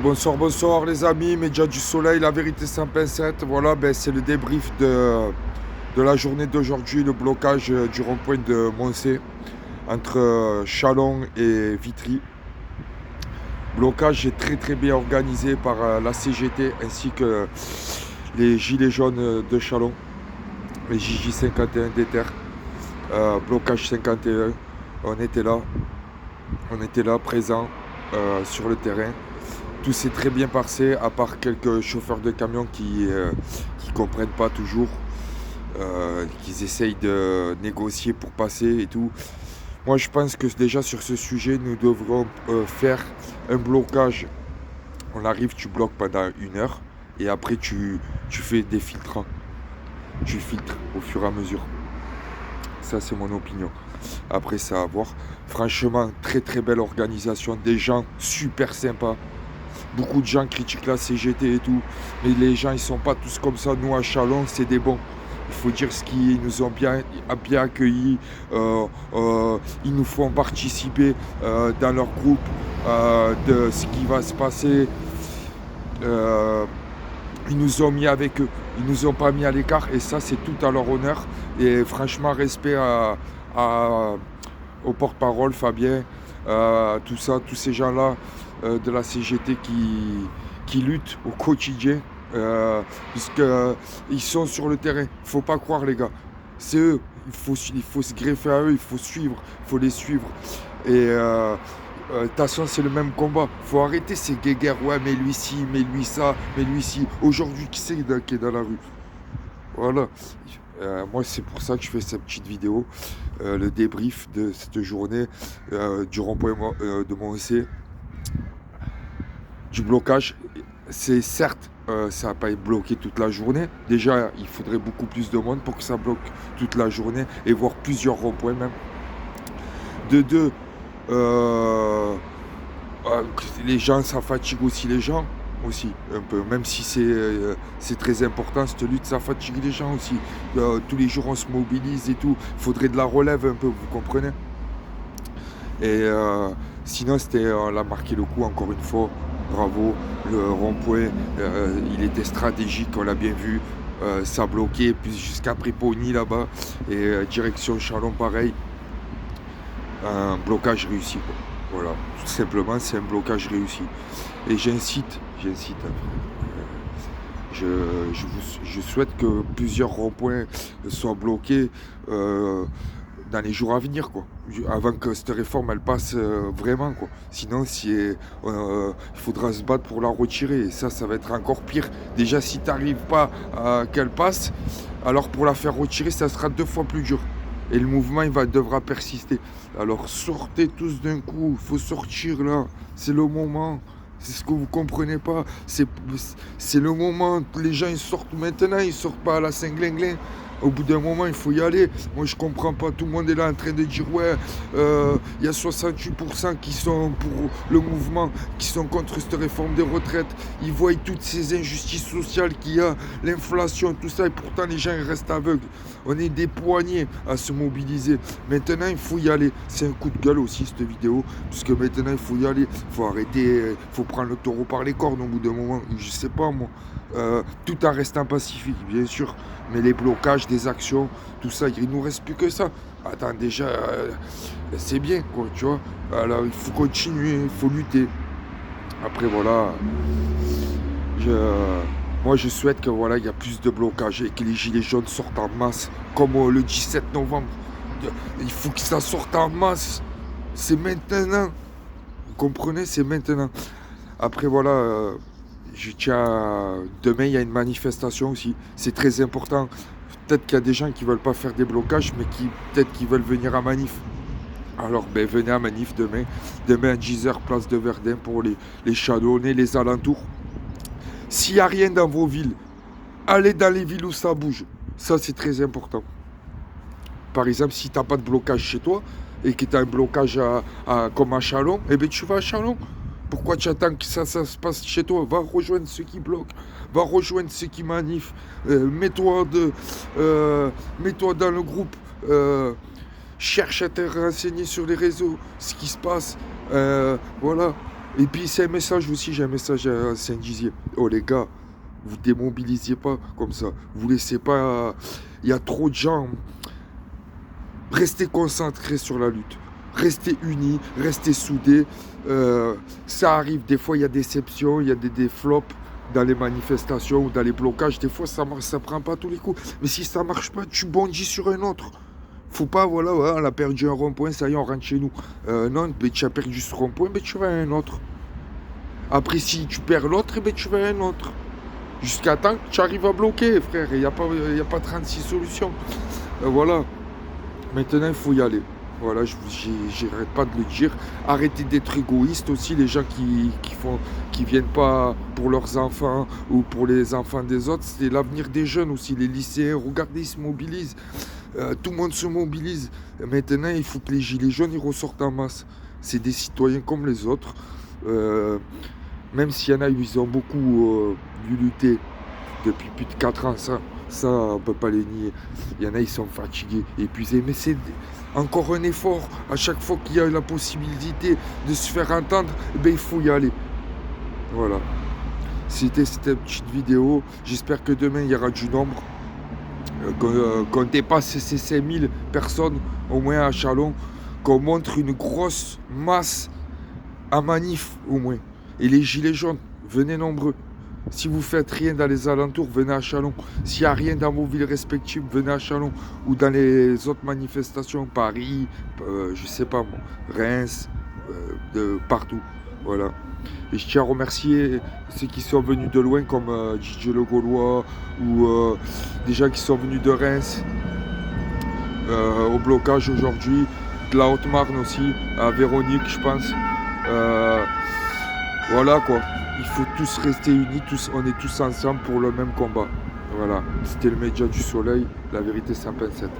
Bonsoir, bonsoir les amis, médias du soleil, la vérité sans pincette. Voilà, c'est le débrief de la journée d'aujourd'hui, le blocage du rond-point de Moncé entre Chalon et Vitry. Blocage est très bien organisé par la CGT ainsi que les gilets jaunes de Chalon, les JJ51 d'Ether, blocage 51. On était là, on était là présents sur le terrain. Tout s'est très bien passé, à part quelques chauffeurs de camions qui comprennent pas toujours, qu'ils essayent de négocier pour passer et tout. Moi, je pense que déjà sur ce sujet, nous devrons faire un blocage. On arrive, tu bloques pendant 1 heure et après tu fais des filtrants. Tu filtres au fur et à mesure. Ça, c'est mon opinion. Après, ça à voir. Franchement, très belle organisation. Des gens super sympas. Beaucoup de gens critiquent la CGT et tout, mais les gens ils sont pas tous comme ça. Nous à Chalon, c'est des bons. Il faut dire ce qu'ils nous ont bien accueillis. Ils nous font participer dans leur groupe de ce qui va se passer. Euh, ils nous ont mis avec eux. Ils nous ont pas mis à l'écart et ça c'est tout à leur honneur. Et franchement, respect à- au porte-parole Fabien, tout ça, tous ces gens-là de la CGT qui luttent au quotidien, puisqu'ils sont sur le terrain. Il ne faut pas croire, les gars. C'est eux. Il faut se greffer à eux, il faut suivre, il faut les suivre. Et de toute façon, c'est le même combat. Il faut arrêter ces guéguerres. Ouais, mais lui ci, mais lui ça, mais lui ci. Aujourd'hui, qui c'est qui est dans la rue? Voilà. Moi, c'est pour ça que je fais cette petite vidéo, le débrief de cette journée du rond-point de Moncé, du blocage. C'est certes, ça n'a pas été bloqué toute la journée. Déjà, il faudrait beaucoup plus de monde pour que ça bloque toute la journée et voir plusieurs ronds-points même. De deux, euh, les gens, ça fatigue aussi les gens aussi un peu, même si c'est très important cette lutte, ça fatigue les gens aussi. Tous les jours on se mobilise et tout, il faudrait de la relève un peu, vous comprenez. Et sinon c'était, on a marqué le coup encore une fois, bravo. Le rond-point, il était stratégique, on l'a bien vu. Ça bloquait puis jusqu'à Préponi là-bas et direction Chalon pareil, un blocage réussi, quoi. Voilà, tout simplement, c'est un blocage réussi. Et j'incite, je, je souhaite que plusieurs ronds-points soient bloqués dans les jours à venir, quoi. Avant que cette réforme elle passe vraiment, quoi. Sinon, il faudra se battre pour la retirer. Et ça va être encore pire. Déjà, si tu n'arrives pas à qu'elle passe, alors pour la faire retirer, ça sera 2 fois plus dur. Et le mouvement, devra persister. Alors sortez tous d'un coup, il faut sortir là, c'est le moment. C'est ce que vous comprenez pas. C'est le moment. Les gens ils sortent maintenant, ils sortent pas à la Saint-Glinglin. Au bout d'un moment, il faut y aller. Moi, je comprends pas. Tout le monde est là en train de dire ouais, il y a 68% qui sont pour le mouvement, qui sont contre cette réforme des retraites. Ils voient toutes ces injustices sociales qu'il y a, l'inflation, tout ça, et pourtant les gens ils restent aveugles. On est des poignets à se mobiliser. Maintenant, il faut y aller. C'est un coup de gueule aussi cette vidéo, puisque maintenant il faut y aller. Il faut arrêter, il faut prendre le taureau par les cornes au bout d'un moment. Je sais pas moi. Tout en restant pacifique, bien sûr. Mais les blocages des actions, tout ça, il nous reste plus que ça. Attends, déjà, c'est bien, quoi, tu vois. Alors, il faut continuer, il faut lutter. Après, voilà, je, moi, je souhaite que voilà, il y a plus de blocages et que les gilets jaunes sortent en masse, comme le 17 novembre. Il faut que ça sorte en masse. C'est maintenant. Vous comprenez, c'est maintenant. Après, voilà, je tiens. Demain, il y a une manifestation aussi. C'est très important. Peut-être qu'il y a des gens qui veulent pas faire des blocages, mais peut-être qu'ils veulent venir à manif. Alors, venez à manif demain. Demain à 10 h, place de Verdun pour les Chalonnais, les alentours. S'il n'y a rien dans vos villes, allez dans les villes où ça bouge. Ça, c'est très important. Par exemple, si tu n'as pas de blocage chez toi et que tu as un blocage comme à Chalon, eh bien tu vas à Chalon. Pourquoi tu attends que ça se passe chez toi? Va rejoindre ceux qui bloquent, va rejoindre ceux qui manifent. Mets-toi dans le groupe. Cherche à te renseigner sur les réseaux, ce qui se passe. Voilà. Et puis c'est un message aussi, j'ai un message à Saint-Dizier. Oh les gars, vous démobilisiez pas comme ça. Vous laissez pas. Il y a trop de gens. Restez concentrés sur la lutte. Restez unis, restez soudés. Ça arrive, des fois il y a des déceptions, il y a des flops dans les manifestations ou dans les blocages. Des fois ça marche, ça prend pas tous les coups. Mais si ça marche pas, tu bondis sur un autre. Faut pas, voilà, ouais, on a perdu un rond-point, ça y est, on rentre chez nous. Non, ben, tu as perdu ce rond-point, ben, tu vas à un autre. Après, si tu perds l'autre, ben, tu vas à un autre. Jusqu'à temps que tu arrives à bloquer, frère. Il n'y a, pas 36 solutions. Voilà. Maintenant, il faut y aller. Voilà, j'arrête pas de le dire. Arrêtez d'être égoïste aussi, les gens qui viennent pas pour leurs enfants ou pour les enfants des autres. C'est l'avenir des jeunes aussi, les lycéens. Regardez, ils se mobilisent. Tout le monde se mobilise. Maintenant, il faut que les gilets jaunes ils ressortent en masse. C'est des citoyens comme les autres. Même s'il y en a, ils ont beaucoup dû lutter depuis plus de 4 ans. Ça, on ne peut pas les nier. Il y en a, ils sont fatigués, épuisés. Mais c'est encore un effort. À chaque fois qu'il y a la possibilité de se faire entendre, ben, il faut y aller. Voilà. C'était cette petite vidéo. J'espère que demain, il y aura du nombre. Qu'on dépasse ces 5000 personnes, au moins à Châlons. Qu'on montre une grosse masse à manif, au moins. Et les gilets jaunes, venez nombreux. Si vous faites rien dans les alentours, venez à Châlons. S'il n'y a rien dans vos villes respectives, venez à Châlons. Ou dans les autres manifestations, Paris, je sais pas moi, Reims, de partout. Voilà. Et je tiens à remercier ceux qui sont venus de loin, comme DJ Le Gaulois, ou des gens qui sont venus de Reims, au blocage aujourd'hui, de la Haute-Marne aussi, à Véronique, je pense. Voilà quoi. Il faut tous rester unis, on est tous ensemble pour le même combat. Voilà, c'était le média du soleil, la vérité sans pincette.